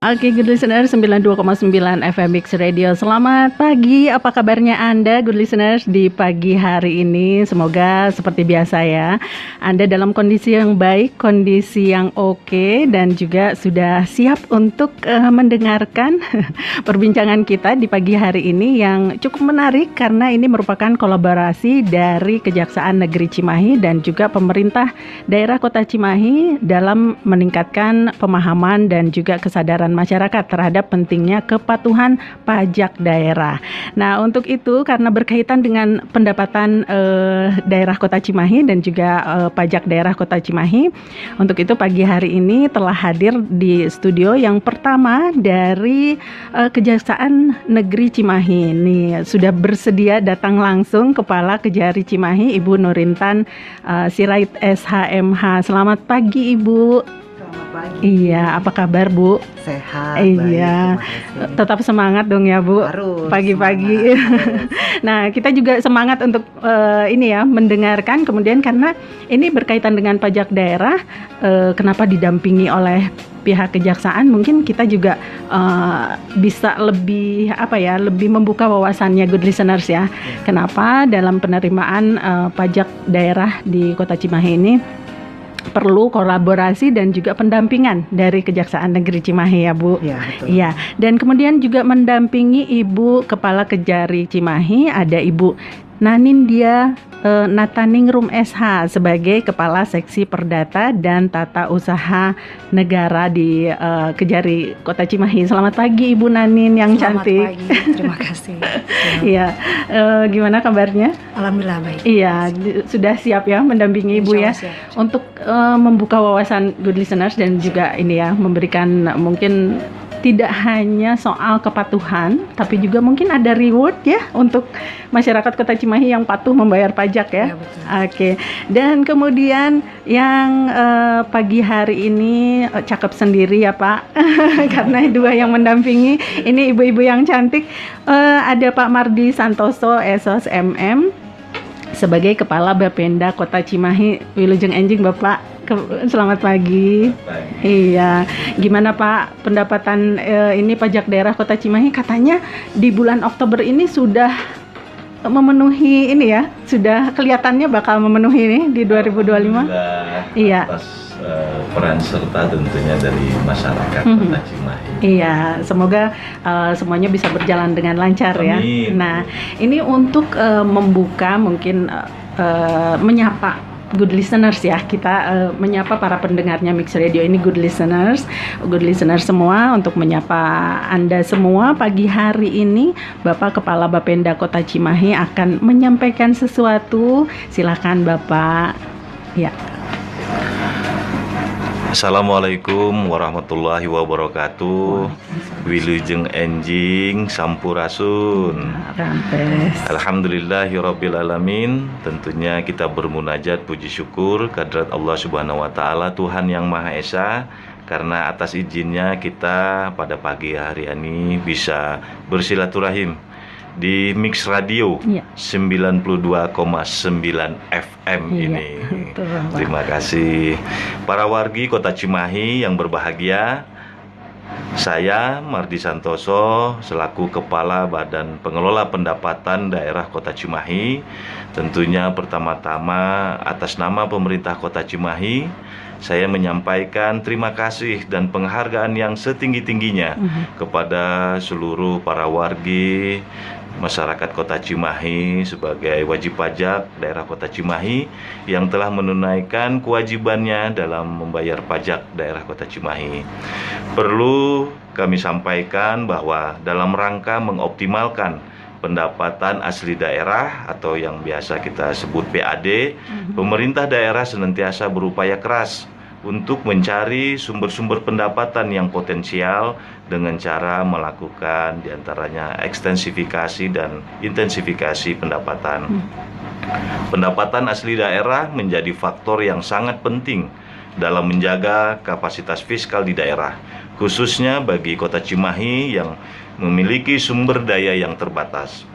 Oke, good listener 92,9 FM Mix Radio. Selamat pagi, apa kabarnya Anda good listeners di pagi hari ini? Semoga seperti biasa ya, Anda dalam kondisi yang baik, kondisi yang oke, dan juga sudah siap untuk mendengarkan perbincangan kita di pagi hari ini yang cukup menarik karena ini merupakan kolaborasi dari Kejaksaan Negeri Cimahi dan juga pemerintah daerah Kota Cimahi dalam meningkatkan pemahaman dan juga kesadaran masyarakat terhadap pentingnya kepatuhan pajak daerah. Nah, untuk itu karena berkaitan dengan pendapatan daerah Kota Cimahi dan juga pajak daerah Kota Cimahi, untuk itu pagi hari ini telah hadir di studio yang pertama dari Kejaksaan Negeri Cimahi. Nih, sudah bersedia datang langsung Kepala Kejari Cimahi Ibu Nurintan Sirait SHMH. Selamat pagi Ibu. Pagi. Iya, apa kabar Bu? Sehat. Iya, baik, tetap semangat dong ya Bu. harus Pagi-pagi. Nah, kita juga semangat untuk ini ya mendengarkan. Kemudian karena ini berkaitan dengan pajak daerah, kenapa didampingi oleh pihak kejaksaan? Mungkin kita juga bisa lebih lebih membuka wawasannya good listeners ya. Kenapa dalam penerimaan pajak daerah di Kota Cimahi ini perlu kolaborasi dan juga pendampingan dari Kejaksaan Negeri Cimahi ya Bu. Iya, betul. Iya, dan kemudian juga mendampingi Ibu Kepala Kejari Cimahi ada Ibu Nanindya Nataningrum SH sebagai Kepala Seksi Perdata dan Tata Usaha Negara di Kejari Kota Cimahi. Selamat pagi Ibu Nanin yang cantik. Selamat pagi, terima kasih. Iya, gimana kabarnya? Alhamdulillah baik. Iya, sudah siap ya mendampingi Ibu ya Siap. untuk membuka wawasan good listeners dan juga ini ya memberikan mungkin tidak hanya soal kepatuhan, tapi juga mungkin ada reward ya untuk masyarakat Kota Cimahi yang patuh membayar pajak ya. Ya, betul. Oke. Dan kemudian yang pagi hari ini cakep sendiri ya Pak, karena dua yang mendampingi ini ibu-ibu yang cantik. Ada Pak Mardi Santoso SOS MM sebagai Kepala Bapenda Kota Cimahi. Wilujeng Enjing Bapak. Selamat pagi. Iya, gimana Pak pendapatan ini pajak daerah Kota Cimahi? Katanya di bulan Oktober ini sudah memenuhi ini ya, sudah kelihatannya bakal memenuhi ini di 2025. Iya. Atas peran serta tentunya dari masyarakat Kota Cimahi. Iya, semoga semuanya bisa berjalan dengan lancar. Amin. Ya. Nah, ini untuk membuka mungkin menyapa good listeners ya, kita menyapa para pendengarnya Mix Radio ini good listeners semua, untuk menyapa Anda semua pagi hari ini. Bapak Kepala Bapenda Kota Cimahi akan menyampaikan sesuatu. Silakan Bapak. Ya. Assalamualaikum warahmatullahi wabarakatuh. Wilujeng Enjing Sampurasun. Rampes. Alhamdulillahirabbil alamin. Tentunya kita bermunajat puji syukur kehadirat Allah Subhanahu wa taala, Tuhan yang Maha Esa, karena atas izinnya kita pada pagi hari ini bisa bersilaturahim di Mix Radio Ya. 92,9 FM ini. Betul, Bapak. Terima kasih para wargi Kota Cimahi yang berbahagia. Saya Mardi Santoso selaku Kepala Badan Pengelola Pendapatan Daerah Kota Cimahi, tentunya pertama-tama atas nama pemerintah Kota Cimahi, saya menyampaikan terima kasih dan penghargaan yang setinggi-tingginya kepada seluruh para wargi masyarakat Kota Cimahi sebagai wajib pajak daerah Kota Cimahi yang telah menunaikan kewajibannya dalam membayar pajak daerah Kota Cimahi. Perlu kami sampaikan bahwa dalam rangka mengoptimalkan pendapatan asli daerah atau yang biasa kita sebut PAD, pemerintah daerah senantiasa berupaya keras untuk mencari sumber-sumber pendapatan yang potensial dengan cara melakukan diantaranya ekstensifikasi dan intensifikasi pendapatan. Pendapatan asli daerah menjadi faktor yang sangat penting dalam menjaga kapasitas fiskal di daerah, khususnya bagi Kota Cimahi yang memiliki sumber daya yang terbatas.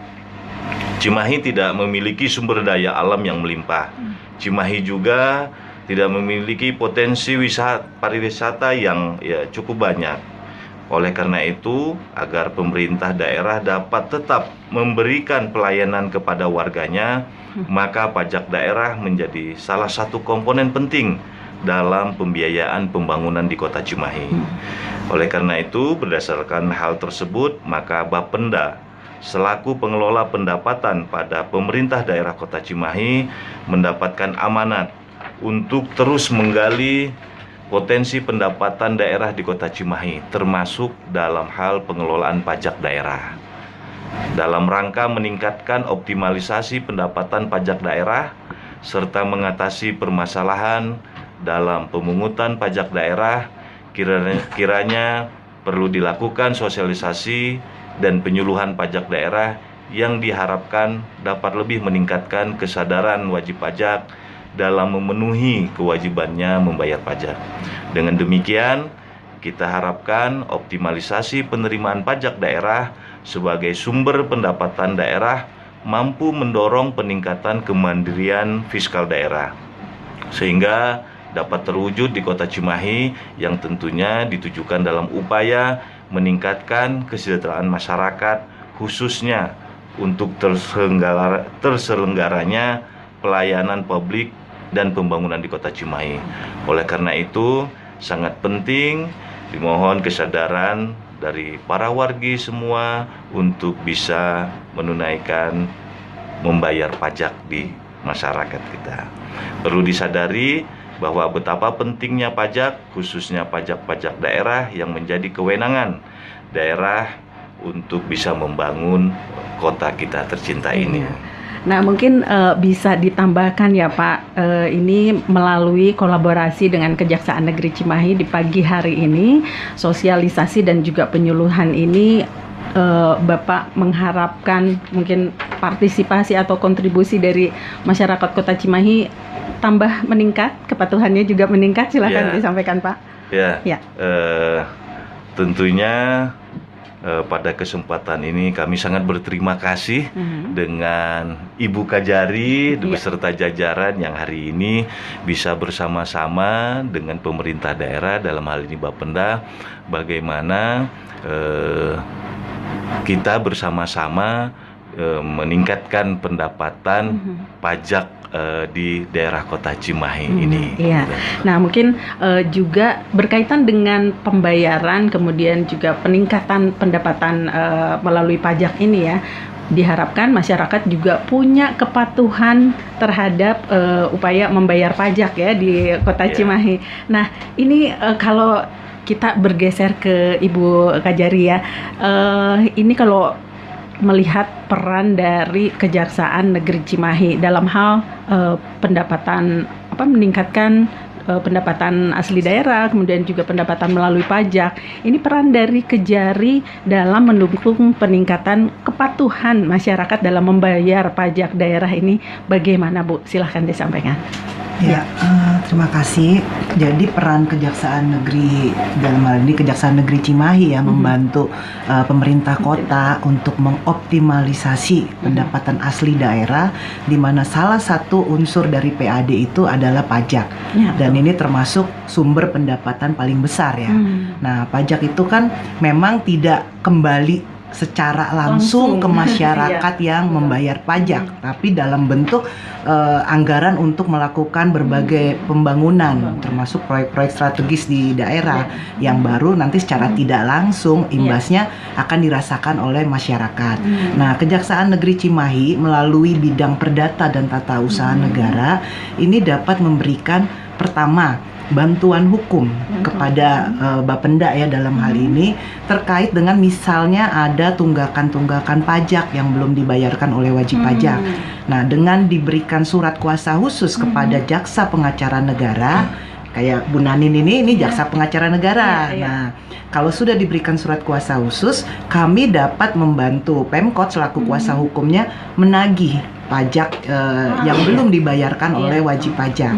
Cimahi tidak memiliki sumber daya alam yang melimpah. Cimahi juga tidak memiliki potensi pariwisata yang cukup banyak. Oleh karena itu, agar pemerintah daerah dapat tetap memberikan pelayanan kepada warganya, maka pajak daerah menjadi salah satu komponen penting dalam pembiayaan pembangunan di Kota Cimahi. Oleh karena itu, berdasarkan hal tersebut, maka Bapenda selaku pengelola pendapatan pada pemerintah daerah Kota Cimahi mendapatkan amanat untuk terus menggali potensi pendapatan daerah di Kota Cimahi, termasuk dalam hal pengelolaan pajak daerah. Dalam rangka meningkatkan optimalisasi pendapatan pajak daerah, serta mengatasi permasalahan dalam pemungutan pajak daerah, kiranya perlu dilakukan sosialisasi dan penyuluhan pajak daerah yang diharapkan dapat lebih meningkatkan kesadaran wajib pajak dalam memenuhi kewajibannya membayar pajak. Dengan demikian, kita harapkan optimalisasi penerimaan pajak daerah sebagai sumber pendapatan daerah mampu mendorong peningkatan kemandirian fiskal daerah, sehingga dapat terwujud di Kota Cimahi yang tentunya ditujukan dalam upaya meningkatkan kesejahteraan masyarakat, khususnya untuk terselenggaranya pelayanan publik dan pembangunan di Kota Cimahi. Oleh karena itu, sangat penting dimohon kesadaran dari para wargi semua untuk bisa menunaikan membayar pajak di masyarakat kita. Perlu disadari bahwa betapa pentingnya pajak, khususnya pajak-pajak daerah yang menjadi kewenangan daerah untuk bisa membangun kota kita tercinta ini. Nah, mungkin bisa ditambahkan ya Pak, ini melalui kolaborasi dengan Kejaksaan Negeri Cimahi di pagi hari ini, sosialisasi dan juga penyuluhan ini, Bapak mengharapkan mungkin partisipasi atau kontribusi dari masyarakat Kota Cimahi tambah meningkat, kepatuhannya juga meningkat. Silakan disampaikan Pak. Tentunya pada kesempatan ini kami sangat berterima kasih dengan Ibu Kajari beserta jajaran yang hari ini bisa bersama-sama dengan pemerintah daerah, dalam hal ini Bapenda, bagaimana kita bersama-sama meningkatkan pendapatan pajak di daerah Kota Cimahi ini. Iya. Nah, mungkin juga berkaitan dengan pembayaran, kemudian juga peningkatan pendapatan melalui pajak ini ya. Diharapkan masyarakat juga punya kepatuhan terhadap upaya membayar pajak ya di Kota Cimahi. Nah, ini kalau kita bergeser ke Ibu Kajari ya, ini kalau melihat peran dari Kejaksaan Negeri Cimahi dalam hal pendapatan, meningkatkan pendapatan asli daerah, kemudian juga pendapatan melalui pajak. Ini peran dari Kejari dalam mendukung peningkatan kepatuhan masyarakat dalam membayar pajak daerah ini bagaimana Bu? Silahkan disampaikan. Ya, terima kasih. Jadi peran Kejaksaan Negeri, dalam hal ini Kejaksaan Negeri Cimahi ya, membantu pemerintah kota untuk mengoptimalisasi pendapatan asli daerah, di mana salah satu unsur dari PAD itu adalah pajak. Dan ini termasuk sumber pendapatan paling besar ya. Nah, pajak itu kan memang tidak kembali secara langsung ke masyarakat yang membayar pajak, tapi dalam bentuk anggaran untuk melakukan berbagai pembangunan, termasuk proyek-proyek strategis di daerah yang baru nanti secara tidak langsung imbasnya akan dirasakan oleh masyarakat. Nah, Kejaksaan Negeri Cimahi melalui bidang perdata dan tata usaha negara ini dapat memberikan pertama bantuan hukum kepada Bapenda ya dalam hal ini terkait dengan misalnya ada tunggakan-tunggakan pajak yang belum dibayarkan oleh wajib pajak. Nah, dengan diberikan surat kuasa khusus kepada jaksa pengacara negara, kayak Bu Nanin ini jaksa pengacara negara. Nah, kalau sudah diberikan surat kuasa khusus, kami dapat membantu Pemkot selaku kuasa hukumnya menagih pajak yang belum dibayarkan oleh wajib pajak.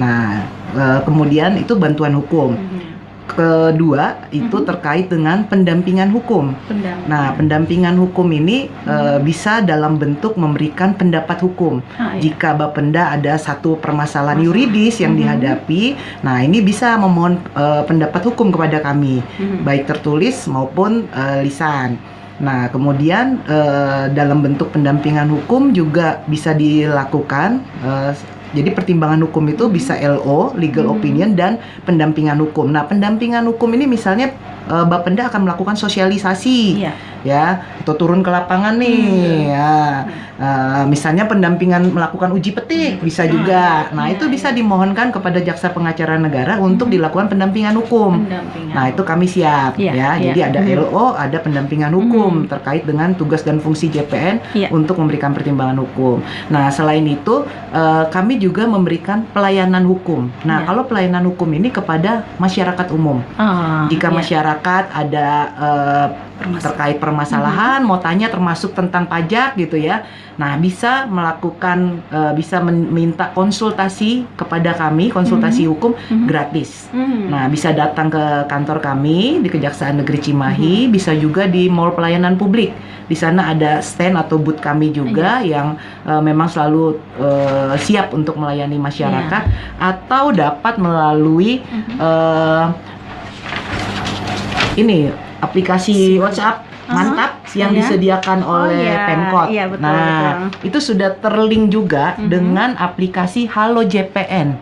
Nah, kemudian itu bantuan hukum. kedua itu terkait dengan pendampingan hukum. Nah, pendampingan hukum ini bisa dalam bentuk memberikan pendapat hukum. Jika Bapenda ada satu permasalahan yuridis yang dihadapi, nah ini bisa memohon pendapat hukum kepada kami, baik tertulis maupun lisan. Nah, kemudian dalam bentuk pendampingan hukum juga bisa dilakukan. Jadi pertimbangan hukum itu bisa LO, legal opinion, dan pendampingan hukum. Nah, pendampingan hukum ini misalnya Bapenda akan melakukan sosialisasi, ya, atau turun ke lapangan nih, ya. Misalnya pendampingan melakukan uji petik bisa juga. Nah, itu bisa dimohonkan kepada jaksa pengacara negara untuk dilakukan pendampingan hukum. Nah, itu kami siap, ya. Jadi ada LO, ada pendampingan hukum terkait dengan tugas dan fungsi JPN untuk memberikan pertimbangan hukum. Nah, selain itu kami juga memberikan pelayanan hukum. Nah, kalau pelayanan hukum ini kepada masyarakat umum. Jika masyarakat ada terkait permasalahan, mau tanya termasuk tentang pajak gitu ya. Nah, bisa melakukan, bisa meminta konsultasi kepada kami, konsultasi hukum gratis. Nah, bisa datang ke kantor kami di Kejaksaan Negeri Cimahi, bisa juga di Mall Pelayanan Publik. Di sana ada stand atau booth kami juga yang memang selalu siap untuk melayani masyarakat, atau dapat melalui ini aplikasi WhatsApp Mantap yang disediakan oleh Pemkot. Nah, itu sudah terlink juga dengan aplikasi Halo JPN.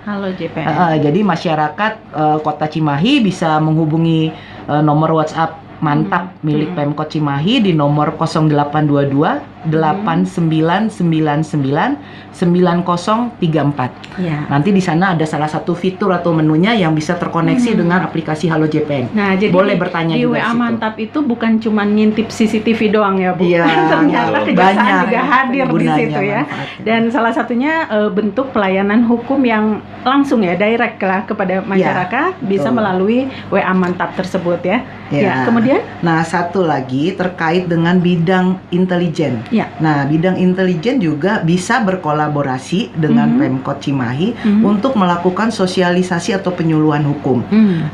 Jadi masyarakat Kota Cimahi bisa menghubungi nomor WhatsApp Mantap milik Pemkot Cimahi di nomor 0822 8999 9034. Nanti di sana ada salah satu fitur atau menunya yang bisa terkoneksi dengan aplikasi Halo JPN. Nah, jadi boleh bertanya di juga WA situ. Mantap itu bukan cuma ngintip CCTV doang ya, Bu. Iya, Ternyata kejaksaan banyak juga hadir di situ ya. manfaatnya. Dan salah satunya bentuk pelayanan hukum yang langsung ya, direct lah kepada masyarakat, bisa betul. melalui WA Mantap tersebut ya. Kemudian? Nah, satu lagi terkait dengan bidang intelijen. Nah, bidang intelijen juga bisa berkolaborasi dengan Pemkot Cimahi untuk melakukan sosialisasi atau penyuluhan hukum.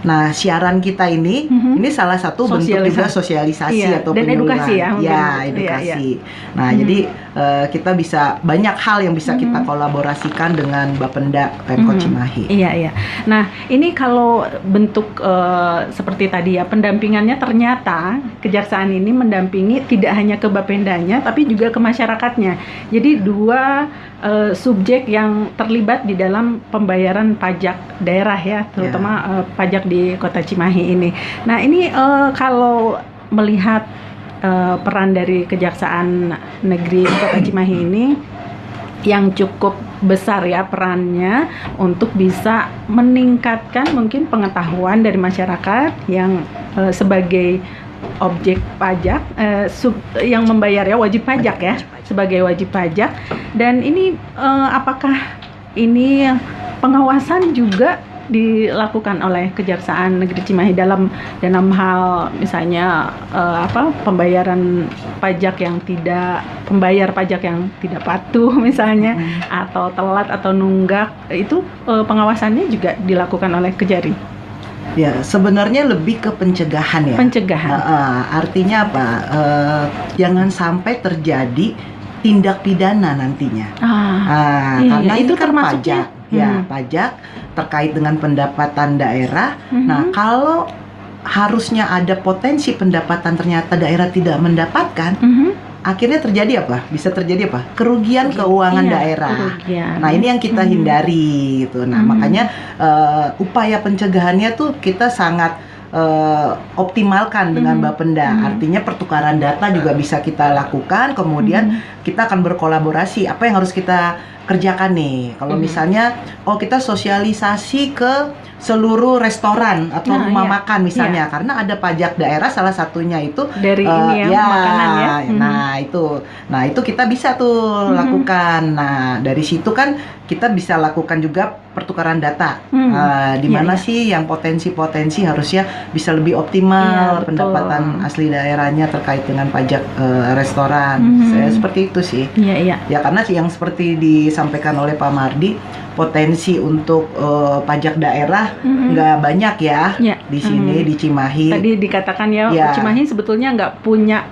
Nah, siaran kita ini salah satu bentuk juga sosialisasi atau dan penyuluhan. edukasi ya. Edukasi. Nah, jadi kita bisa banyak hal yang bisa kita kolaborasikan dengan Bapenda Pemkot Cimahi. Nah, ini kalau bentuk seperti tadi ya, pendampingannya ternyata kejaksaan ini mendampingi tidak hanya ke Bapendanya tapi juga ke masyarakatnya. Jadi dua subjek yang terlibat di dalam pembayaran pajak daerah ya, terutama pajak di Kota Cimahi ini. Nah, ini kalau melihat peran dari Kejaksaan Negeri Kota Cimahi ini yang cukup besar ya perannya untuk bisa meningkatkan mungkin pengetahuan dari masyarakat yang sebagai objek pajak, yang membayar ya, wajib pajak ya, sebagai wajib pajak. Dan ini apakah ini pengawasan juga dilakukan oleh Kejaksaan Negeri Cimahi dalam hal misalnya pembayar pajak yang tidak patuh misalnya, atau telat atau nunggak, itu pengawasannya juga dilakukan oleh Kejari? Ya, sebenarnya lebih ke pencegahan ya. Artinya apa? Jangan sampai terjadi tindak pidana nantinya. Karena itu kan pajak. Pajak terkait dengan pendapatan daerah. Nah, kalau harusnya ada potensi pendapatan ternyata daerah tidak mendapatkan, akhirnya terjadi apa? Bisa terjadi apa? Kerugian keuangan daerah. Nah, ini yang kita hindari gitu. Nah, makanya upaya pencegahannya tuh kita sangat optimalkan dengan Bapenda. Artinya pertukaran data juga bisa kita lakukan, kemudian kita akan berkolaborasi. Apa yang harus kita kerjakan nih? Kalau misalnya kita sosialisasi ke seluruh restoran atau rumah makan misalnya, karena ada pajak daerah salah satunya itu dari ini ya, makanan ya. Nah, itu kita bisa tuh lakukan. Nah, dari situ kan kita bisa lakukan juga pertukaran data. Di mana sih yang potensi-potensi harusnya bisa lebih optimal pendapatan asli daerahnya terkait dengan pajak restoran. Saya seperti itu sih. Ya, karena yang seperti disampaikan oleh Pak Mardi, potensi untuk pajak daerah nggak banyak ya, Ya. di sini di Cimahi. Tadi dikatakan ya, Ya. Cimahi sebetulnya nggak punya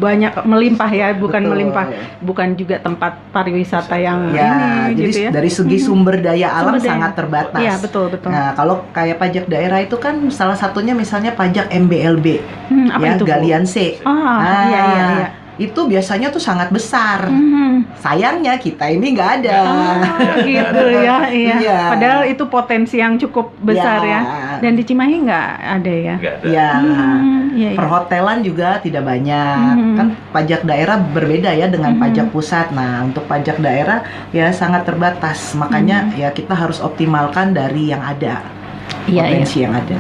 banyak melimpah ya, bukan Betul. melimpah, bukan juga tempat pariwisata yang Ya, ini jadi gitu ya. dari segi sumber daya alam Sumber daya. sangat terbatas. Iya, betul. Nah, kalau kayak pajak daerah itu kan salah satunya misalnya pajak MBLB, Apa ya itu, Bu? galian C. Iya. Itu biasanya tuh sangat besar. Mhm. Sayangnya kita ini nggak ada. Gitu ya, iya. Iya. Padahal itu potensi yang cukup besar ya. Dan di Cimahi nggak ada ya. Nggak ada. Ya, Iya. perhotelan juga tidak banyak. Kan pajak daerah berbeda ya dengan pajak pusat. Nah, untuk pajak daerah ya sangat terbatas. Makanya ya kita harus optimalkan dari yang ada. Iya, Potensi yang ada.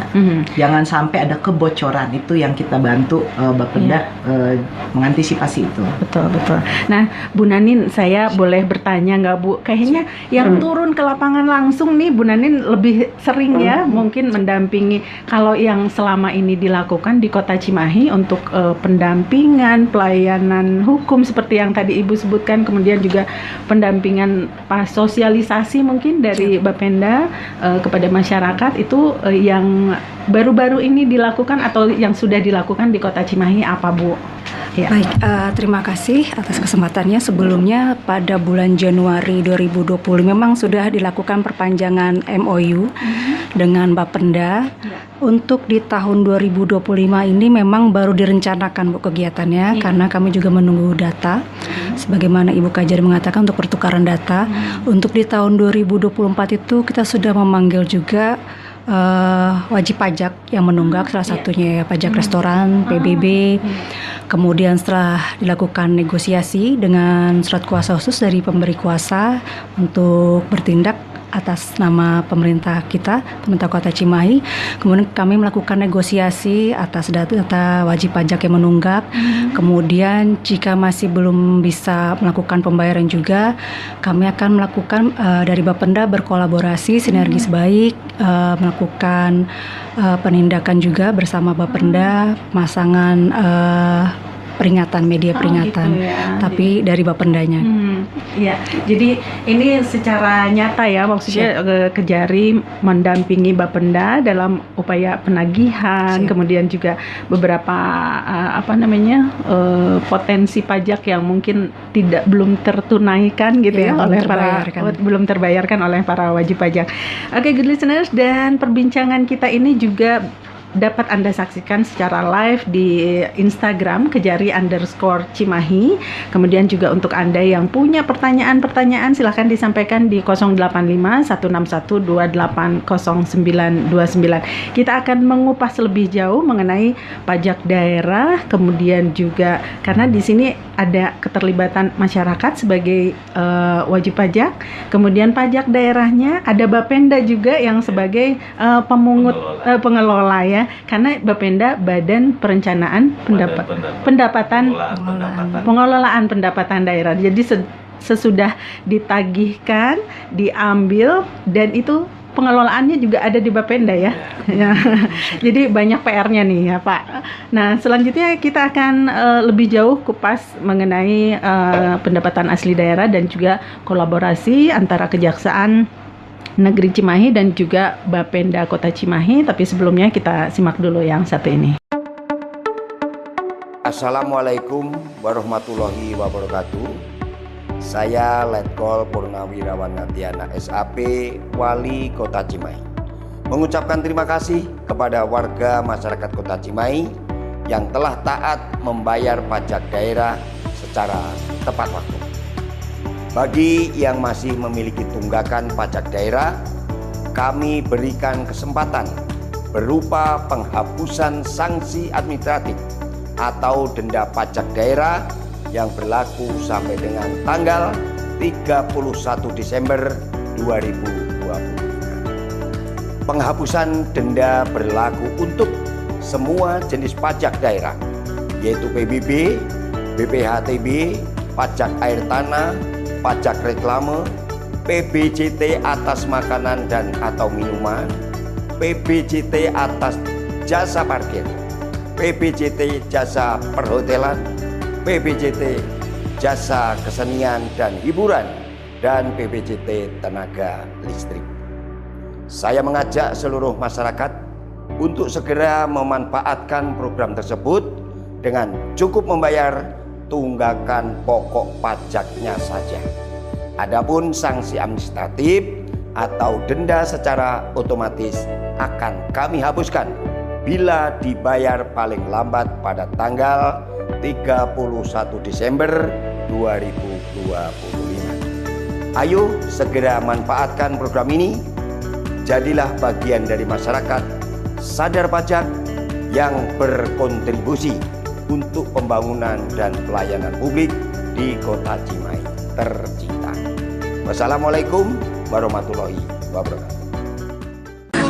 Jangan sampai ada kebocoran, itu yang kita bantu Bapenda mengantisipasi itu. Betul. Nah, Bu Nanin, saya boleh bertanya nggak, Bu? Kayaknya yang turun ke lapangan langsung nih, Bu Nanin lebih sering ya, mungkin mendampingi. Kalau yang selama ini dilakukan di Kota Cimahi untuk pendampingan, pelayanan hukum seperti yang tadi Ibu sebutkan, kemudian juga pendampingan sosialisasi mungkin dari Bapenda kepada masyarakat, itu yang baru-baru ini dilakukan atau yang sudah dilakukan di Kota Cimahi apa, Bu? Ya. Baik, terima kasih atas kesempatannya. Sebelumnya pada bulan Januari 2020 memang sudah dilakukan perpanjangan MOU dengan Bapenda. Untuk di tahun 2025 ini memang baru direncanakan, Bu, kegiatannya, karena kami juga menunggu data. Sebagaimana Ibu Kajari mengatakan untuk pertukaran data. Untuk di tahun 2024 itu kita sudah memanggil juga wajib pajak yang menunggak, salah satunya ya pajak restoran, PBB. Kemudian setelah dilakukan negosiasi dengan surat kuasa khusus dari pemberi kuasa untuk bertindak atas nama pemerintah kita, pemerintah Kota Cimahi. Kemudian kami melakukan negosiasi atas data wajib pajak yang menunggak. Kemudian jika masih belum bisa melakukan pembayaran juga, kami akan melakukan dari Bapenda berkolaborasi sinergis baik, melakukan penindakan juga bersama Bapenda, pemasangan peringatan, media peringatan, gitu ya. tapi dari Bapendanya. Iya, jadi ini secara nyata ya, maksudnya Kejari mendampingi Bapenda dalam upaya penagihan, kemudian juga beberapa potensi pajak yang mungkin belum tertunaikan gitu ya oleh belum terbayarkan oleh para wajib pajak. Oke, good listeners, dan perbincangan kita ini juga dapat Anda saksikan secara live di Instagram Kejari_Cimahi. Kemudian juga untuk Anda yang punya pertanyaan silahkan disampaikan di 085 161 280929. Kita akan mengupas lebih jauh mengenai pajak daerah, kemudian juga karena di sini ada keterlibatan masyarakat sebagai wajib pajak, kemudian pajak daerahnya ada Bapenda juga yang sebagai pengelola ya. Karena Bapenda Badan Perencanaan Pengelolaan Pendapatan Daerah. Jadi sesudah ditagihkan, diambil, dan itu pengelolaannya juga ada di Bapenda ya. Jadi banyak PR-nya nih ya, Pak. Nah, selanjutnya kita akan lebih jauh kupas mengenai pendapatan asli daerah dan juga kolaborasi antara Kejaksaan Negeri Cimahi dan juga Bapenda Kota Cimahi. Tapi sebelumnya kita simak dulu yang satu ini. Assalamualaikum warahmatullahi wabarakatuh. Saya Letkol Purnawirawan Natiana SAP, Wali Kota Cimahi, mengucapkan terima kasih kepada warga masyarakat Kota Cimahi yang telah taat membayar pajak daerah secara tepat waktu. Bagi yang masih memiliki tunggakan pajak daerah, kami berikan kesempatan berupa penghapusan sanksi administratif atau denda pajak daerah yang berlaku sampai dengan tanggal 31 Desember 2020. Penghapusan denda berlaku untuk semua jenis pajak daerah, yaitu PBB, BPHTB, pajak air tanah, pajak reklame, PBJT atas makanan dan atau minuman, PBJT atas jasa parkir, PBJT jasa perhotelan, PBJT jasa kesenian dan hiburan, dan BPJT Tenaga Listrik. Saya mengajak seluruh masyarakat untuk segera memanfaatkan program tersebut dengan cukup membayar tunggakan pokok pajaknya saja. Adapun sanksi administratif atau denda secara otomatis akan kami hapuskan bila dibayar paling lambat pada tanggal 31 Desember 2025. Ayo segera manfaatkan program ini. Jadilah bagian dari masyarakat sadar pajak yang berkontribusi untuk pembangunan dan pelayanan publik di Kota Cimahi tercinta. Wassalamualaikum warahmatullahi wabarakatuh.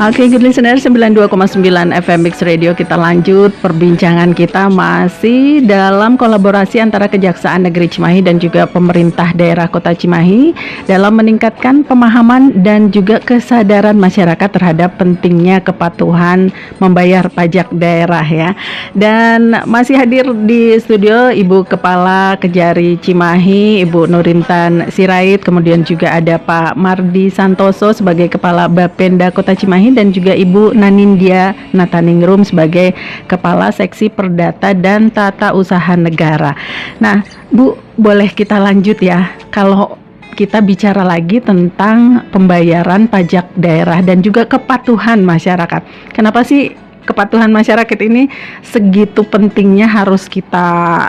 Oke, good listener, 92,9 FM Mix Radio. Kita lanjut perbincangan kita masih dalam kolaborasi antara Kejaksaan Negeri Cimahi dan juga pemerintah daerah Kota Cimahi dalam meningkatkan pemahaman dan juga kesadaran masyarakat terhadap pentingnya kepatuhan membayar pajak daerah ya. Dan masih hadir di studio Ibu Kepala Kejari Cimahi, Ibu Nurintan Sirait, kemudian juga ada Pak Mardi Santoso sebagai Kepala Bapenda Kota Cimahi dan juga Ibu Nanindya Nataningrum sebagai Kepala Seksi Perdata dan Tata Usaha Negara. Nah, Bu, boleh kita lanjut ya. Kalau kita bicara lagi tentang pembayaran pajak daerah dan juga kepatuhan masyarakat. Kenapa sih kepatuhan masyarakat ini segitu pentingnya harus kita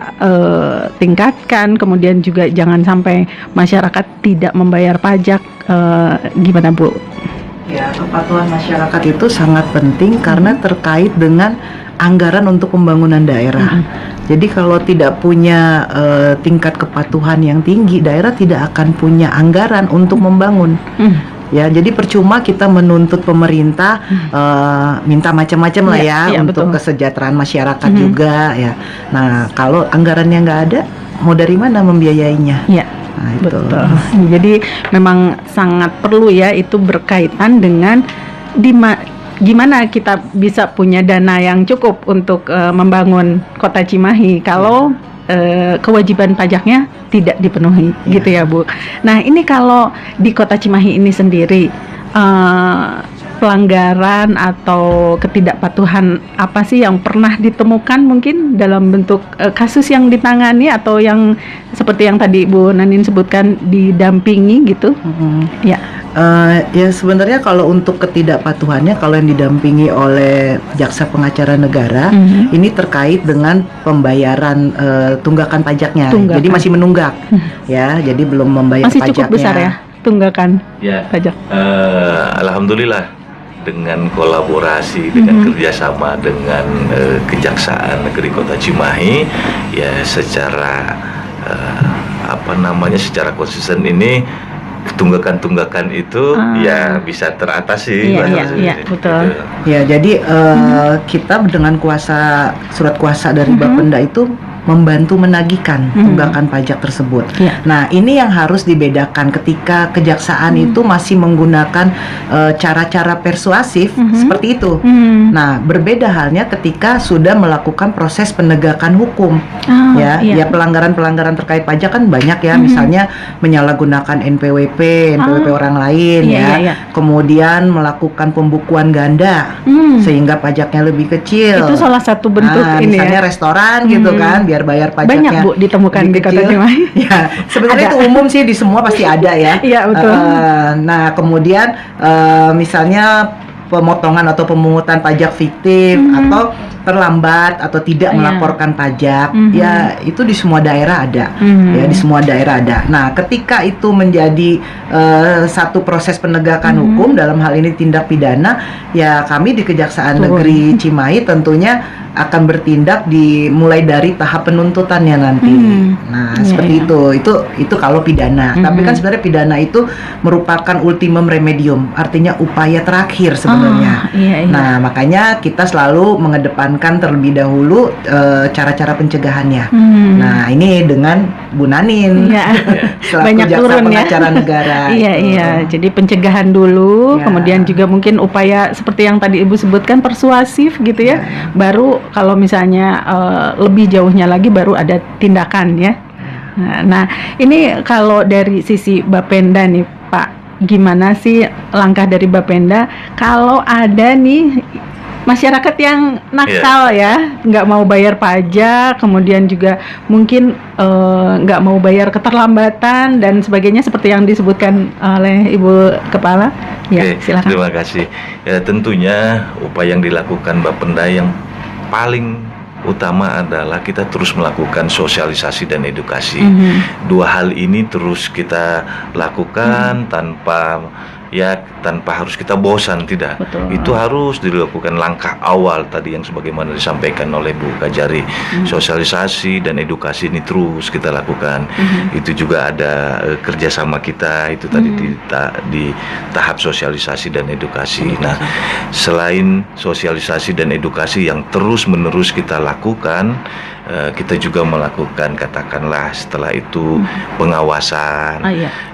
tingkatkan, kemudian juga jangan sampai masyarakat tidak membayar pajak, gimana Bu? Ya, kepatuhan masyarakat itu sangat penting karena terkait dengan anggaran untuk pembangunan daerah. Jadi kalau tidak punya tingkat kepatuhan yang tinggi, daerah tidak akan punya anggaran untuk membangun. Ya, jadi percuma kita menuntut pemerintah minta macam-macam lah ya untuk betul. Kesejahteraan masyarakat juga ya. Nah, kalau anggarannya nggak ada, mau dari mana membiayainya? Ya. Nah, betul. Jadi memang sangat perlu ya, itu berkaitan dengan gimana kita bisa punya dana yang cukup untuk membangun Kota Cimahi kalau kewajiban pajaknya tidak dipenuhi, gitu ya Bu. Nah, ini kalau di Kota Cimahi ini sendiri pelanggaran atau ketidakpatuhan apa sih yang pernah ditemukan mungkin dalam bentuk kasus yang ditangani atau yang seperti yang tadi Bu Nanin sebutkan didampingi gitu? Ya. Ya sebenarnya kalau untuk ketidakpatuhannya, kalau yang didampingi oleh jaksa pengacara negara, ini terkait dengan pembayaran tunggakan pajaknya. Jadi masih menunggak, ya. Jadi belum membayar masih pajaknya. Masih cukup besar ya tunggakan pajak. Alhamdulillah dengan kolaborasi, dengan kerjasama dengan Kejaksaan Negeri Kota Cimahi, ya secara secara konsisten ini tunggakan-tunggakan itu ya bisa teratasi. Iya, betul. Gitu. Ya, jadi kita dengan surat kuasa dari Bapenda itu membantu menagihkan tunggakan pajak tersebut. Nah, ini yang harus dibedakan ketika kejaksaan itu masih menggunakan cara-cara persuasif seperti itu. Nah, berbeda halnya ketika sudah melakukan proses penegakan hukum. Ya pelanggaran-pelanggaran terkait pajak kan banyak ya, misalnya menyalahgunakan NPWP orang lain kemudian melakukan pembukuan ganda sehingga pajaknya lebih kecil. Itu salah satu bentuk ini misalnya ya. Restoran gitu kan, biar bayar pajaknya. Banyak Bu ditemukan di Kota Cimahi. Ya, sebenarnya itu umum sih, di semua pasti ada ya. Iya, betul. Nah, kemudian misalnya pemotongan atau pemungutan pajak fiktif atau terlambat atau tidak melaporkan pajak, ya itu di semua daerah ada, ya di semua daerah ada. Nah, ketika itu menjadi satu proses penegakan hukum, dalam hal ini tindak pidana, ya kami di Kejaksaan Negeri Cimahi tentunya akan bertindak mulai dari tahap penuntutannya nanti. Nah, seperti itu kalau pidana. Tapi kan sebenarnya pidana itu merupakan ultimum remedium, artinya upaya terakhir sebenarnya. Nah, makanya kita selalu mengedepankan terlebih dahulu cara-cara pencegahannya. Nah, ini dengan Bu Nanin selaku jaksa pengacara negara. Iya. Jadi pencegahan dulu, kemudian juga mungkin upaya seperti yang tadi Ibu sebutkan persuasif gitu ya. Baru kalau misalnya lebih jauhnya lagi baru ada tindakan ya. Nah, ini kalau dari sisi Bapenda nih Pak, gimana sih langkah dari Bapenda kalau ada nih masyarakat yang nakal ya, nggak mau bayar pajak, kemudian juga mungkin nggak mau bayar keterlambatan dan sebagainya seperti yang disebutkan oleh Ibu Kepala. Ya, silakan. Terima kasih. Ya, tentunya upaya yang dilakukan Bapenda yang paling utama adalah kita terus melakukan sosialisasi dan edukasi. Dua hal ini terus kita lakukan tanpa harus kita bosan, tidak. Betul. Itu harus dilakukan langkah awal tadi yang sebagaimana disampaikan oleh Bu Kajari. Sosialisasi dan edukasi ini terus kita lakukan. Itu juga ada kerjasama kita itu tadi di tahap sosialisasi dan edukasi. Nah, selain sosialisasi dan edukasi yang terus menerus kita lakukan, kita juga melakukan katakanlah setelah itu pengawasan.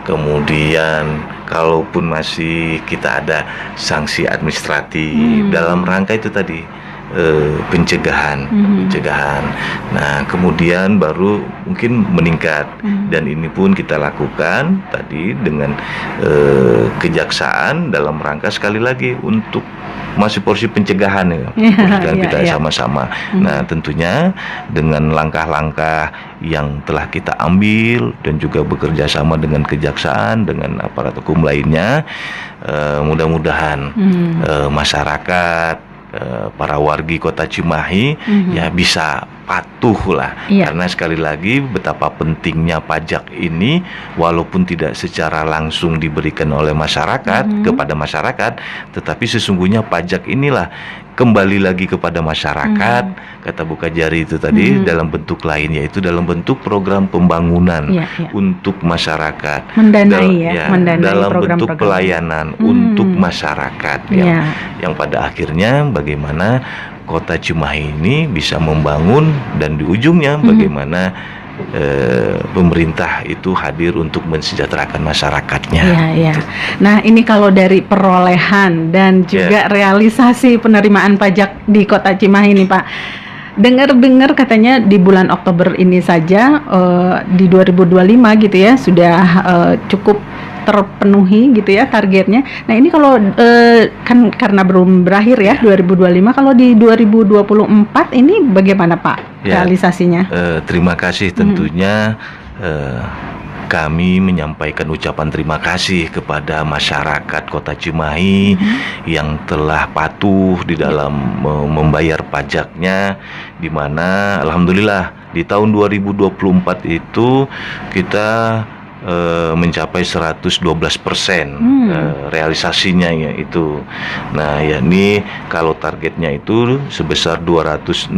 Kemudian kalaupun masih kita ada sanksi administratif dalam rangka itu tadi pencegahan. Nah, kemudian baru mungkin meningkat dan ini pun kita lakukan tadi dengan kejaksaan dalam rangka sekali lagi untuk masih porsi pencegahan ya, kita sama-sama. Nah, tentunya dengan langkah-langkah yang telah kita ambil dan juga bekerja sama dengan kejaksaan, dengan aparat hukum lainnya, mudah-mudahan masyarakat, para wargi Kota Cimahi ya bisa patuh lah, karena sekali lagi betapa pentingnya pajak ini walaupun tidak secara langsung diberikan oleh masyarakat kepada masyarakat, tetapi sesungguhnya pajak inilah kembali lagi kepada masyarakat, kata Bu Kajari itu tadi, dalam bentuk lain, yaitu dalam bentuk program pembangunan untuk masyarakat, mendanai dalam bentuk pelayanan untuk masyarakat yang pada akhirnya bagaimana Kota Cimahi ini bisa membangun dan di ujungnya bagaimana pemerintah itu hadir untuk mensejahterakan masyarakatnya. Nah, ini kalau dari perolehan dan juga realisasi penerimaan pajak di Kota Cimahi nih Pak. Dengar-dengar katanya di bulan Oktober ini saja di 2025 gitu ya sudah cukup terpenuhi gitu ya targetnya. Nah, ini kalau kan karena belum berakhir ya 2025, kalau di 2024 ini bagaimana Pak realisasinya? Terima kasih tentunya. Kami menyampaikan ucapan terima kasih kepada masyarakat Kota Cimahi yang telah patuh di dalam membayar pajaknya, di mana alhamdulillah di tahun 2024 itu kita mencapai 112% realisasinya ya itu. Nah, yakni kalau targetnya itu sebesar 216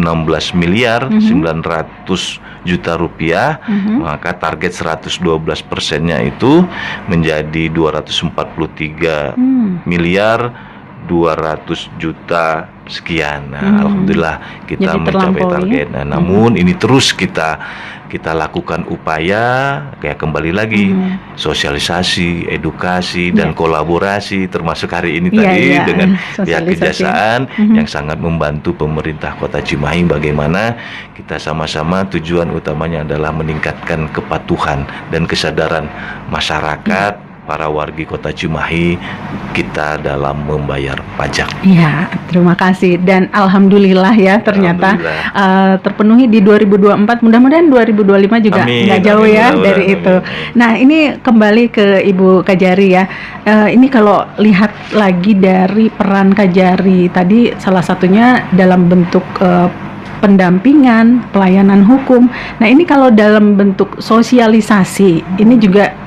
miliar 900 juta rupiah, maka target 112%-nya itu menjadi 243 miliar 200 juta sekian. Nah, alhamdulillah kita mencapai target. Nah, namun ini terus kita lakukan upaya kayak kembali lagi sosialisasi, edukasi dan kolaborasi termasuk hari ini tadi dengan pihak kejaksaan yang sangat membantu pemerintah Kota Cimahi bagaimana kita sama-sama tujuan utamanya adalah meningkatkan kepatuhan dan kesadaran masyarakat para wargi Kota Cimahi kita dalam membayar pajak. Iya, terima kasih dan alhamdulillah ya ternyata terpenuhi di 2024. Mudah-mudahan 2025 juga nggak jauh dari itu. Nah, ini kembali ke Ibu Kajari ya. Ini kalau lihat lagi dari peran Kajari tadi salah satunya dalam bentuk pendampingan, pelayanan hukum. Nah, ini kalau dalam bentuk sosialisasi, ini juga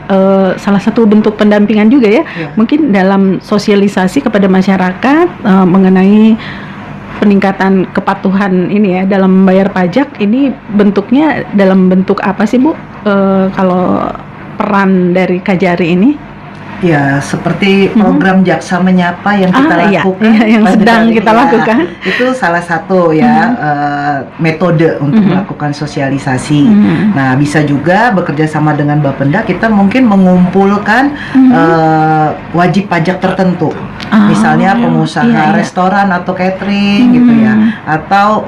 salah satu bentuk pendampingan juga ya. Mungkin dalam sosialisasi kepada masyarakat mengenai peningkatan kepatuhan ini ya dalam membayar pajak, ini bentuknya dalam bentuk apa sih Bu? Kalau peran dari Kajari ini? Ya, seperti program Jaksa Menyapa yang kita Iya, lakukan, iya, yang pada sedang hari- kita ya, lakukan. itu salah satu ya metode untuk melakukan sosialisasi. Nah, bisa juga bekerja sama dengan Bapenda, kita mungkin mengumpulkan wajib pajak tertentu, misalnya pengusaha iya. restoran atau catering gitu ya, atau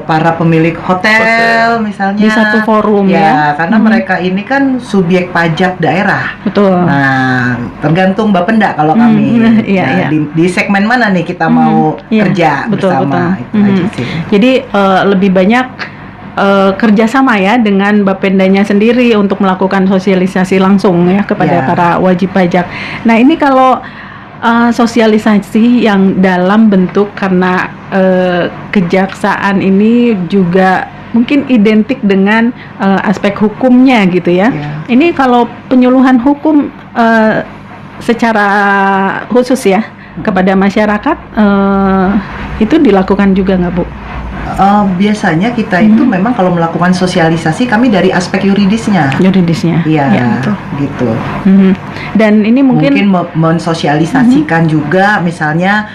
para pemilik hotel misalnya Di satu forum ya. karena mereka ini kan subjek pajak daerah. Betul. Nah, tergantung Bapenda kalau kami. iya, iya. Di segmen mana nih kita mau Iya, kerja betul, bersama betul. itu aja sih. Jadi lebih banyak kerjasama ya dengan Bapendanya sendiri untuk melakukan sosialisasi langsung ya kepada Ya. para wajib pajak. Nah ini kalau sosialisasi yang dalam bentuk karena kejaksaan ini juga mungkin identik dengan aspek hukumnya gitu ya. Ya. Ini kalau penyuluhan hukum secara khusus ya kepada masyarakat itu dilakukan juga nggak Bu? Biasanya kita itu memang kalau melakukan sosialisasi kami dari aspek yuridisnya. Yuridisnya. Iya, Ya, betul. gitu. Dan ini mungkin mensosialisasikan juga misalnya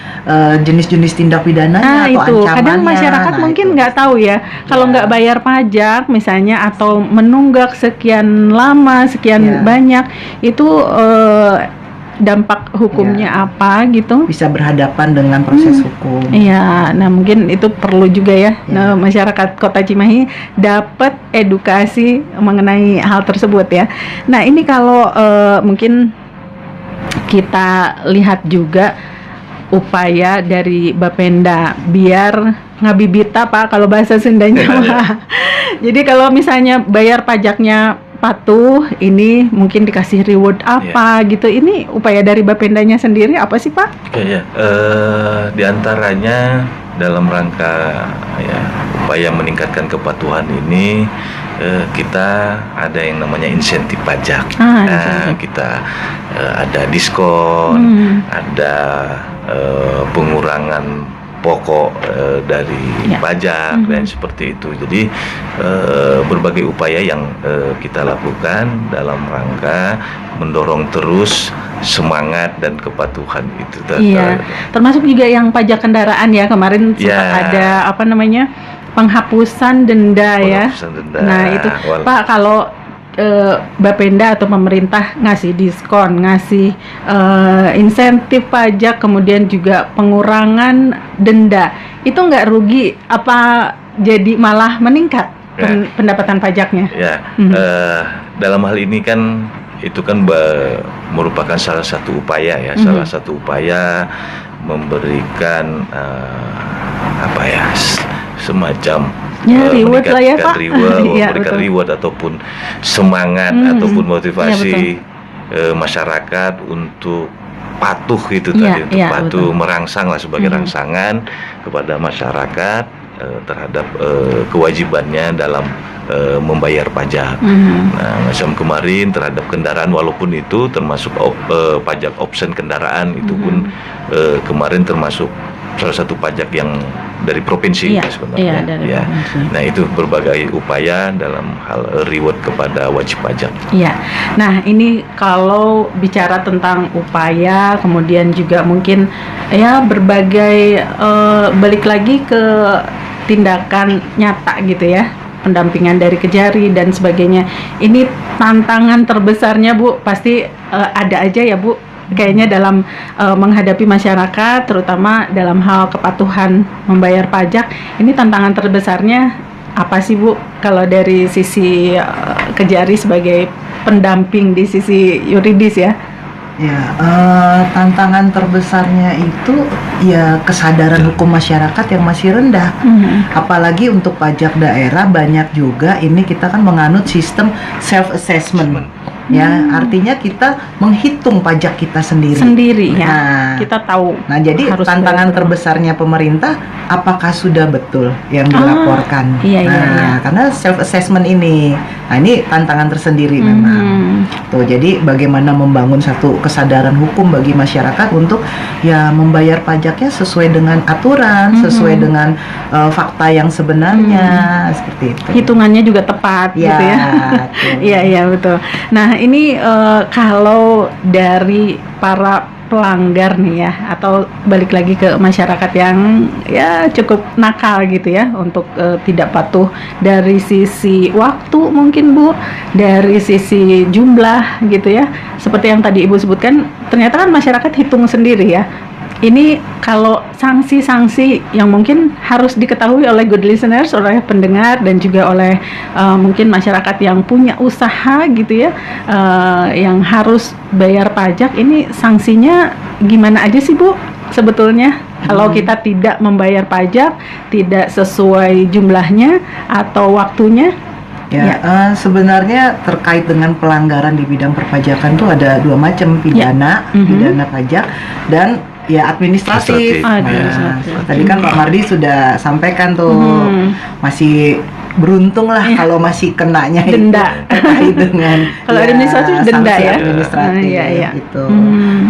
jenis-jenis tindak pidananya atau itu ancamannya. kadang masyarakat Nah, mungkin itu. nggak tahu ya kalau Ya. nggak bayar pajak misalnya atau menunggak sekian lama sekian Ya. banyak itu dampak hukumnya apa gitu. bisa berhadapan dengan proses hukum. Iya, nah mungkin itu perlu juga ya, Ya. nah, masyarakat Kota Cimahi dapat edukasi mengenai hal tersebut ya. Nah ini kalau mungkin kita lihat juga upaya dari Bapenda biar ngabibita Pak kalau bahasa Sundanya. Wah. Jadi kalau misalnya bayar pajaknya patuh, ini mungkin dikasih reward apa gitu. Ini upaya dari Bapendanya sendiri apa sih Pak? Oke ya, di antaranya dalam rangka ya upaya meningkatkan kepatuhan ini kita ada yang namanya insentif pajak. Insentif. Kita ada diskon, ada pengurangan pokok dari pajak dan seperti itu. Jadi berbagai upaya yang kita lakukan dalam rangka mendorong terus semangat dan kepatuhan itu. Iya, termasuk juga yang pajak kendaraan ya kemarin sempat Ya. ada apa namanya penghapusan denda ya. Penghapusan denda. Nah itu Wal- Pak kalau Bapenda atau pemerintah ngasih diskon, ngasih insentif pajak, kemudian juga pengurangan denda, itu nggak rugi apa jadi malah meningkat pendapatan pajaknya? Ya, dalam hal ini kan itu kan merupakan salah satu upaya ya, salah satu upaya memberikan apa ya semacam reward lah ya Pak. Memberikan reward ataupun semangat ataupun motivasi masyarakat untuk patuh itu tadi, untuk patuh merangsang lah sebagai rangsangan kepada masyarakat terhadap kewajibannya dalam membayar pajak. Nah, macam kemarin terhadap kendaraan walaupun itu termasuk pajak option kendaraan itu pun kemarin termasuk salah satu pajak yang dari provinsi sebenarnya. Dari provinsi. Nah, itu berbagai upaya dalam hal reward kepada wajib pajak. Iya. Nah, ini kalau bicara tentang upaya, kemudian juga mungkin ya berbagai balik lagi ke tindakan nyata gitu ya, pendampingan dari Kejari dan sebagainya. Ini tantangan terbesarnya Bu, pasti ada aja ya Bu. Kayaknya dalam menghadapi masyarakat, terutama dalam hal kepatuhan membayar pajak, ini tantangan terbesarnya apa sih Bu? Kalau dari sisi Kejari sebagai pendamping di sisi yuridis ya? Ya, tantangan terbesarnya itu ya kesadaran hukum masyarakat yang masih rendah. Apalagi untuk pajak daerah banyak juga ini kita kan menganut sistem self assessment. Ya, artinya kita menghitung pajak kita sendiri. Ya. Nah, kita tahu. Nah, jadi harus tantangan terbesarnya pemerintah apakah sudah betul yang dilaporkan. Iya. Karena self assessment ini. Nah, ini tantangan tersendiri memang. Tuh, jadi bagaimana membangun satu kesadaran hukum bagi masyarakat untuk ya membayar pajaknya sesuai dengan aturan, sesuai dengan fakta yang sebenarnya, seperti itu. Hitungannya juga tepat gitu ya. Tuh. Iya betul. Nah ini kalau dari para pelanggar nih ya, atau balik lagi ke masyarakat yang ya cukup nakal gitu ya untuk tidak patuh dari sisi waktu mungkin Bu, dari sisi jumlah gitu ya, seperti yang tadi Ibu sebutkan, ternyata kan masyarakat hitung sendiri ya. Ini kalau sanksi-sanksi yang mungkin harus diketahui oleh good listeners, oleh pendengar dan juga oleh mungkin masyarakat yang punya usaha gitu ya, yang harus bayar pajak, ini sanksinya gimana aja sih Bu sebetulnya? Kalau kita tidak membayar pajak, tidak sesuai jumlahnya atau waktunya? Sebenarnya terkait dengan pelanggaran di bidang perpajakan tuh ada dua macam, pidana, pidana pajak, dan ya administratif. Tadi kan Pak Mardi sudah sampaikan tuh, masih beruntung lah kalau masih kenanya denda terkait dengan kalau administratif denda ya, administratif gitu.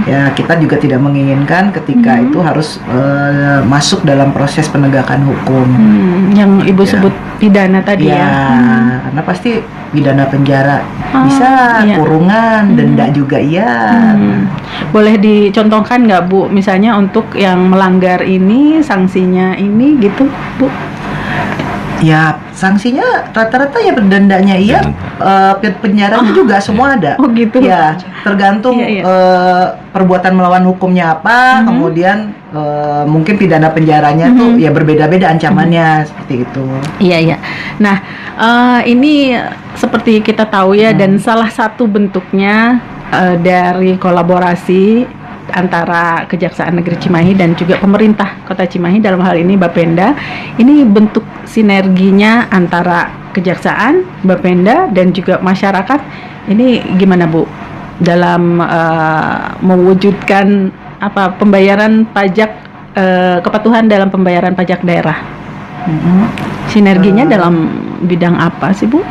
Ya kita juga tidak menginginkan ketika itu harus masuk dalam proses penegakan hukum. Yang Ibu sebut pidana tadi ya. Karena pasti pidana penjara, bisa kurungan, denda juga Boleh dicontohkan nggak Bu, misalnya untuk yang melanggar ini sanksinya ini gitu Bu? Ya sanksinya rata-rata ya dendanya penjaranya juga semua ada. Oh gitu. Ya tergantung perbuatan melawan hukumnya apa, kemudian mungkin pidana penjaranya tuh ya berbeda-beda ancamannya seperti itu. Iya. Nah ini seperti kita tahu ya, dan salah satu bentuknya dari kolaborasi antara Kejaksaan Negeri Cimahi dan juga pemerintah Kota Cimahi, dalam hal ini Bapenda. Ini bentuk sinerginya antara kejaksaan, Bapenda dan juga masyarakat. Ini gimana Bu dalam mewujudkan pembayaran pajak, kepatuhan dalam pembayaran pajak daerah? Sinerginya dalam bidang apa sih Bu?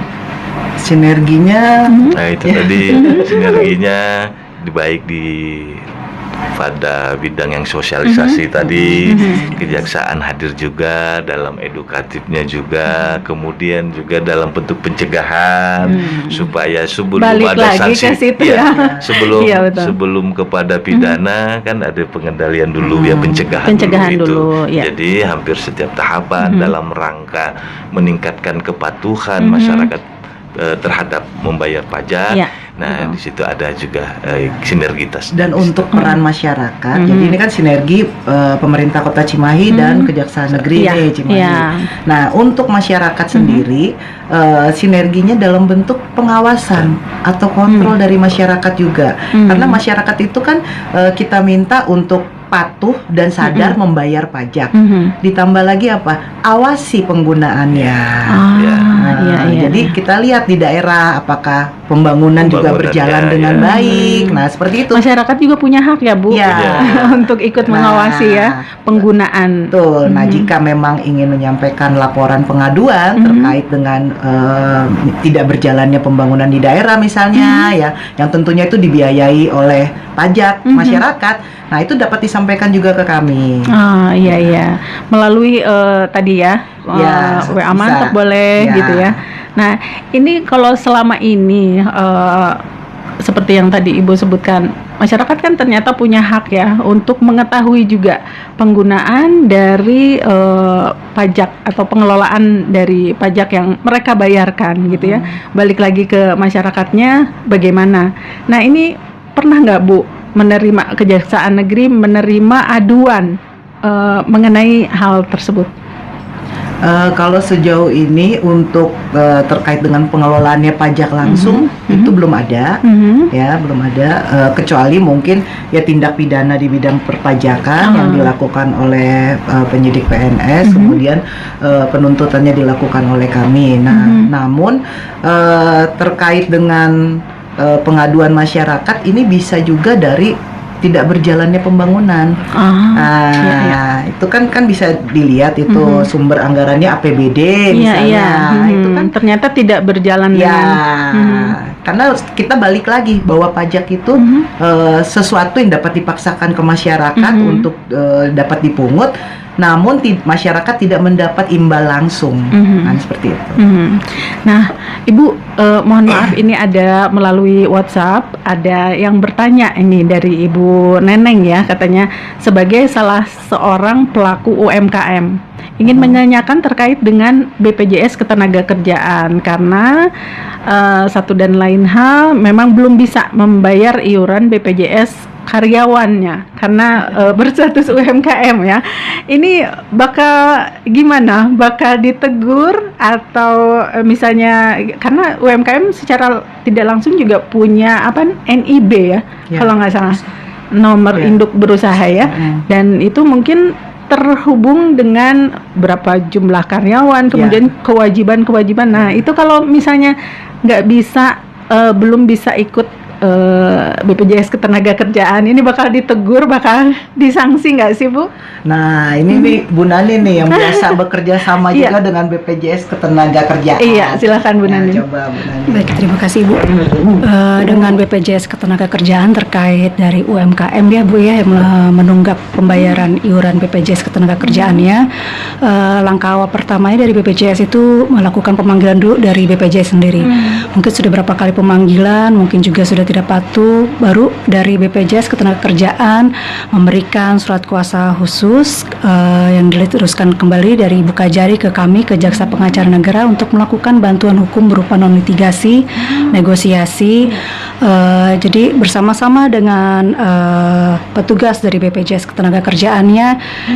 Sinerginya itu tadi sinerginya baik di pada bidang yang sosialisasi tadi, kejaksaan hadir juga dalam edukatifnya juga, kemudian juga dalam bentuk pencegahan supaya sebelum balik ada sanksi sebelum kepada pidana kan ada pengendalian dulu pencegahan dulu itu. Jadi hampir setiap tahapan dalam rangka meningkatkan kepatuhan masyarakat terhadap membayar pajak. Nah, di situ ada juga sinergitas. Dan untuk peran masyarakat, jadi ini kan sinergi pemerintah Kota Cimahi dan Kejaksaan Negeri Cimahi. Nah, untuk masyarakat sendiri, sinerginya dalam bentuk pengawasan atau kontrol dari masyarakat juga. Karena masyarakat itu kan kita minta untuk patuh dan sadar membayar pajak. Ditambah lagi apa? Awasi penggunaannya. Jadi kita lihat di daerah apakah pembangunan juga berjalan dengan baik. Nah, seperti itu. Masyarakat juga punya hak ya, Bu, untuk ikut mengawasi penggunaan. Betul. Nah, jika memang ingin menyampaikan laporan pengaduan terkait dengan tidak berjalannya pembangunan di daerah misalnya yang tentunya itu dibiayai oleh pajak masyarakat. Nah, itu dapat disampaikan juga ke kami. Melalui tadi WA mantap boleh gitu ya. Nah, ini kalau selama ini seperti yang tadi Ibu sebutkan, masyarakat kan ternyata punya hak ya untuk mengetahui juga penggunaan dari pajak atau pengelolaan dari pajak yang mereka bayarkan gitu ya. Balik lagi ke masyarakatnya bagaimana. Nah, ini pernah nggak Bu menerima Kejaksaan Negeri menerima aduan mengenai hal tersebut? Kalau sejauh ini untuk terkait dengan pengelolaannya pajak langsung itu belum ada, belum ada, kecuali mungkin ya tindak pidana di bidang perpajakan yang dilakukan oleh penyidik PNS, kemudian penuntutannya dilakukan oleh kami. Nah, namun terkait dengan pengaduan masyarakat ini bisa juga dari tidak berjalannya pembangunan. Itu kan bisa dilihat itu sumber anggarannya APBD misalnya. Itu kan ternyata tidak berjalan karena kita balik lagi bahwa pajak itu sesuatu yang dapat dipaksakan ke masyarakat untuk dapat dipungut. namun masyarakat tidak mendapat imbal langsung. Kan seperti itu. Nah, Ibu, mohon maaf, ini ada melalui WhatsApp, ada yang bertanya ini dari Ibu Neneng ya, katanya sebagai salah seorang pelaku UMKM ingin menanyakan terkait dengan BPJS Ketenagakerjaan karena satu dan lain hal memang belum bisa membayar iuran BPJS karyawannya karena berstatus UMKM ya. Ini bakal gimana? Bakal ditegur atau misalnya karena UMKM secara tidak langsung juga punya NIB ya, kalau nggak salah, nomor induk berusaha ya. Dan itu mungkin terhubung dengan berapa jumlah karyawan, kemudian kewajiban-kewajiban. Nah, itu kalau misalnya nggak bisa, belum bisa ikut BPJS Ketenagakerjaan, ini bakal ditegur, bakal disanksi nggak sih, Bu? Nah, ini nih Bu Nani nih yang biasa bekerja sama juga dengan BPJS Ketenagakerjaan. Iya, silakan Bu Nani. Coba Bu Nani. Baik, terima kasih Bu. Dengan BPJS Ketenagakerjaan terkait dari UMKM ya Bu ya, yang menunggak pembayaran iuran BPJS Ketenagakerjaannya, langkah awal pertamanya dari BPJS itu melakukan pemanggilan dulu dari BPJS sendiri. Mungkin sudah berapa kali pemanggilan, mungkin juga sudah tidak patuh, baru dari BPJS Ketenagakerjaan memberikan surat kuasa khusus yang diteruskan kembali dari Ibu Kajari ke kami, ke Jaksa Pengacara Negara untuk melakukan bantuan hukum berupa non litigasi, negosiasi. Jadi bersama-sama dengan petugas dari BPJS Ketenagakerjaannya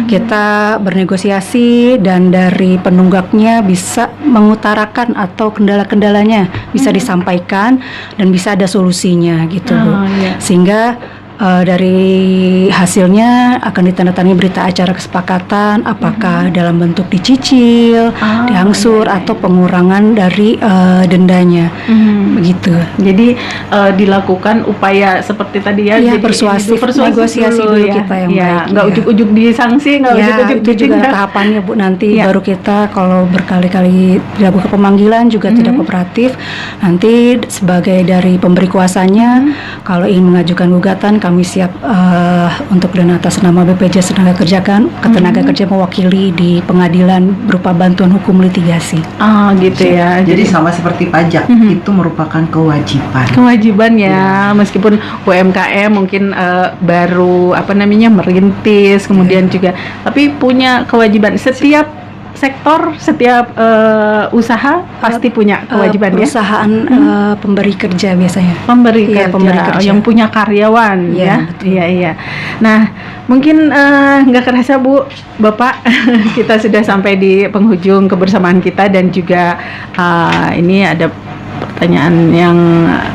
kita bernegosiasi dan dari penunggaknya bisa mengutarakan atau kendala-kendalanya bisa disampaikan dan bisa ada solusinya gitu Bu. Sehingga dari hasilnya akan ditandatangani berita acara kesepakatan apakah dalam bentuk dicicil, diangsur atau pengurangan dari dendanya. Begitu. Jadi dilakukan upaya seperti tadi ya, jadi persuasif negosiasi dulu ya, kita yang ya, baik. Nggak ujuk-ujuk disanksi, nggak ujuk-ujuk itu juga tahapannya Bu, nanti baru kita kalau berkali-kali dilakukan pemanggilan juga tidak kooperatif, nanti sebagai dari pemberi kuasanya kalau ingin mengajukan gugatan kami siap untuk dan atas nama BPJS Ketenagakerjaan mewakili di pengadilan berupa bantuan hukum litigasi. Gitu ya. Jadi sama seperti pajak, itu merupakan kewajiban. Kewajiban ya, meskipun UMKM mungkin baru merintis, kemudian juga, tapi punya kewajiban. Setiap sektor, setiap usaha pasti punya kewajiban perusahaan, pemberi kerja biasanya. Pemberi Iya, kerja, pemberi kerja. yang punya karyawan ya. Iya. Nah, mungkin nggak kerasa Bu, Bapak, kita sudah sampai di penghujung kebersamaan kita dan juga ini ada pertanyaan yang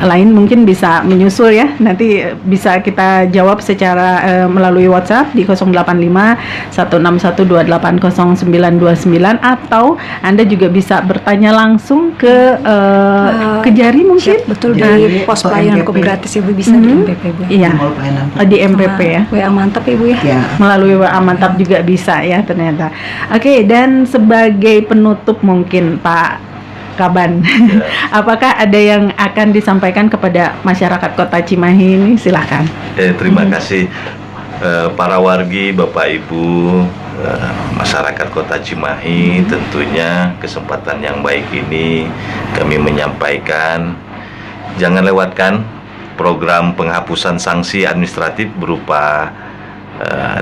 lain mungkin bisa menyusul ya, nanti bisa kita jawab secara melalui WhatsApp di 085 161 280 929 atau Anda juga bisa bertanya langsung ke Kejari mungkin. Betul, Jadi, di pos atau pelayanan MPP. hukum gratis Ibu bisa di MPP Bu. Iya, Mall pelayanan. di MPP ya. WA mantap Ibu ya. Ya. Melalui WA mantap juga bisa ya ternyata. Oke, dan sebagai penutup mungkin Pak Kaban, apakah ada yang akan disampaikan kepada masyarakat Kota Cimahi ini? Silahkan. Terima kasih para wargi, Bapak Ibu, masyarakat Kota Cimahi. Tentunya kesempatan yang baik ini kami menyampaikan, jangan lewatkan program penghapusan sanksi administratif berupa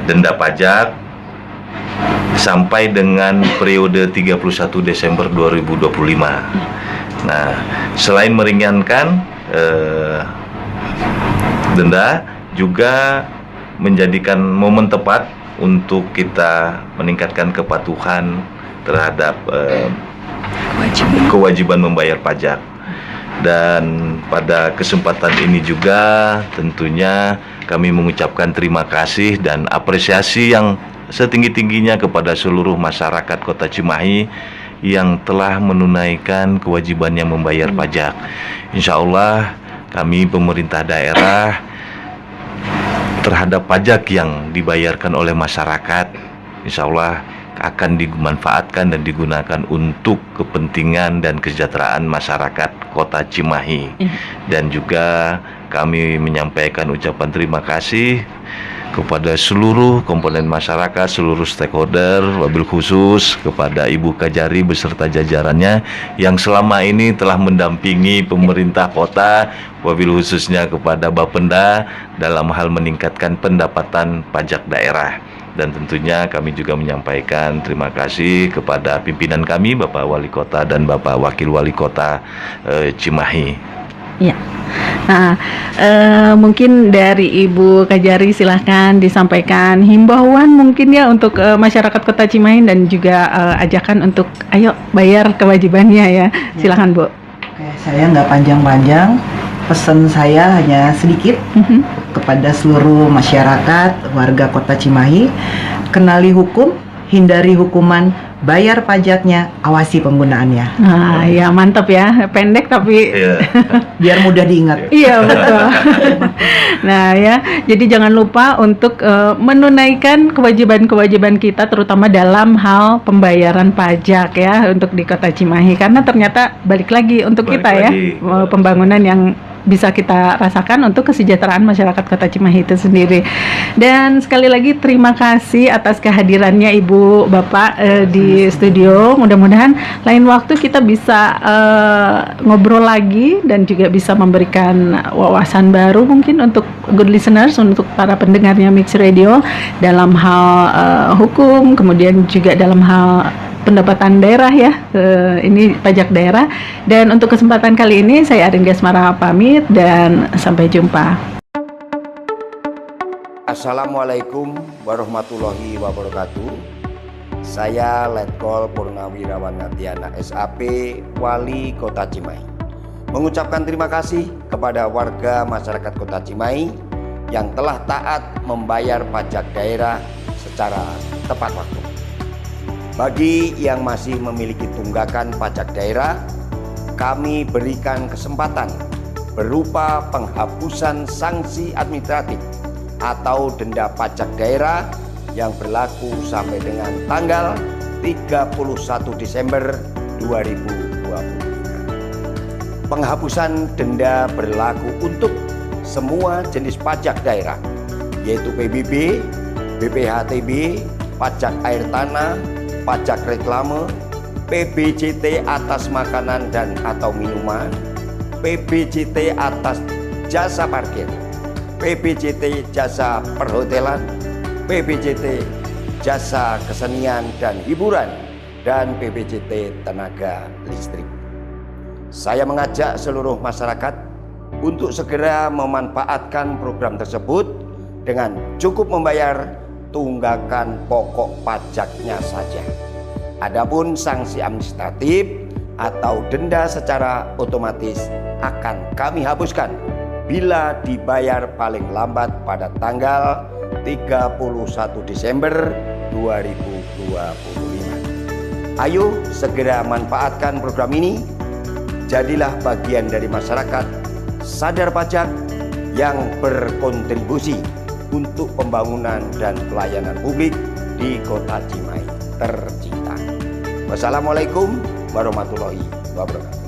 denda pajak sampai dengan periode 31 Desember 2025. Nah, selain meringankan denda, juga menjadikan momen tepat untuk kita meningkatkan kepatuhan terhadap kewajiban membayar pajak. Dan pada kesempatan ini juga tentunya kami mengucapkan terima kasih dan apresiasi yang setinggi-tingginya kepada seluruh masyarakat Kota Cimahi yang telah menunaikan kewajibannya membayar pajak. Insya Allah kami pemerintah daerah terhadap pajak yang dibayarkan oleh masyarakat, insya Allah akan dimanfaatkan dan digunakan untuk kepentingan dan kesejahteraan masyarakat Kota Cimahi. Dan juga kami menyampaikan ucapan terima kasih kepada seluruh komponen masyarakat, seluruh stakeholder, wabil khusus kepada Ibu Kajari beserta jajarannya yang selama ini telah mendampingi pemerintah kota, wabil khususnya kepada Bapenda dalam hal meningkatkan pendapatan pajak daerah. Dan tentunya kami juga menyampaikan terima kasih kepada pimpinan kami, Bapak Wali Kota dan Bapak Wakil Wali Kota Cimahi. Ya. Nah, mungkin dari Ibu Kajari silahkan disampaikan himbauan mungkin ya untuk masyarakat Kota Cimahi dan juga ajakan untuk ayo bayar kewajibannya ya. Silahkan Bu. Oke, saya nggak panjang-panjang. Pesan saya hanya sedikit kepada seluruh masyarakat warga Kota Cimahi. Kenali hukum, hindari hukuman, bayar pajaknya, awasi penggunaannya. Nah, ya mantap ya, pendek tapi Biar mudah diingat. iya betul. Nah ya, jadi jangan lupa untuk menunaikan kewajiban-kewajiban kita, terutama dalam hal pembayaran pajak ya untuk di Kota Cimahi, karena ternyata balik lagi untuk Balik kita ya lagi. pembangunan yang bisa kita rasakan untuk kesejahteraan masyarakat Kota Cimahi itu sendiri. Dan sekali lagi terima kasih atas kehadirannya Ibu Bapak di studio. Mudah-mudahan lain waktu kita bisa ngobrol lagi dan juga bisa memberikan wawasan baru mungkin untuk good listeners, untuk para pendengarnya Mix Radio dalam hal hukum, kemudian juga dalam hal pendapatan daerah ya, ini pajak daerah. Dan untuk kesempatan kali ini saya Arin Gasmara pamit dan sampai jumpa. Assalamualaikum warahmatullahi wabarakatuh. Saya Letkol Purnawirawan Ngatiana SAP, Wali Kota Cimahi, mengucapkan terima kasih kepada warga masyarakat Kota Cimahi yang telah taat membayar pajak daerah secara tepat waktu. Bagi yang masih memiliki tunggakan pajak daerah, kami berikan kesempatan berupa penghapusan sanksi administratif atau denda pajak daerah yang berlaku sampai dengan tanggal 31 Desember 2025. Penghapusan denda berlaku untuk semua jenis pajak daerah, yaitu PBB, BPHTB, pajak air tanah, pajak reklame, PBJT atas makanan dan atau minuman, PBJT atas jasa parkir, PBJT jasa perhotelan, PBJT jasa kesenian dan hiburan, dan PBJT tenaga listrik. Saya mengajak seluruh masyarakat untuk segera memanfaatkan program tersebut dengan cukup membayar tunggakan pokok pajaknya saja. Adapun sanksi administratif atau denda secara otomatis akan kami hapuskan bila dibayar paling lambat pada tanggal 31 Desember 2025. Ayo segera manfaatkan program ini. Jadilah bagian dari masyarakat sadar pajak yang berkontribusi untuk pembangunan dan pelayanan publik di Kota Cimahi tercinta. Wassalamualaikum warahmatullahi wabarakatuh.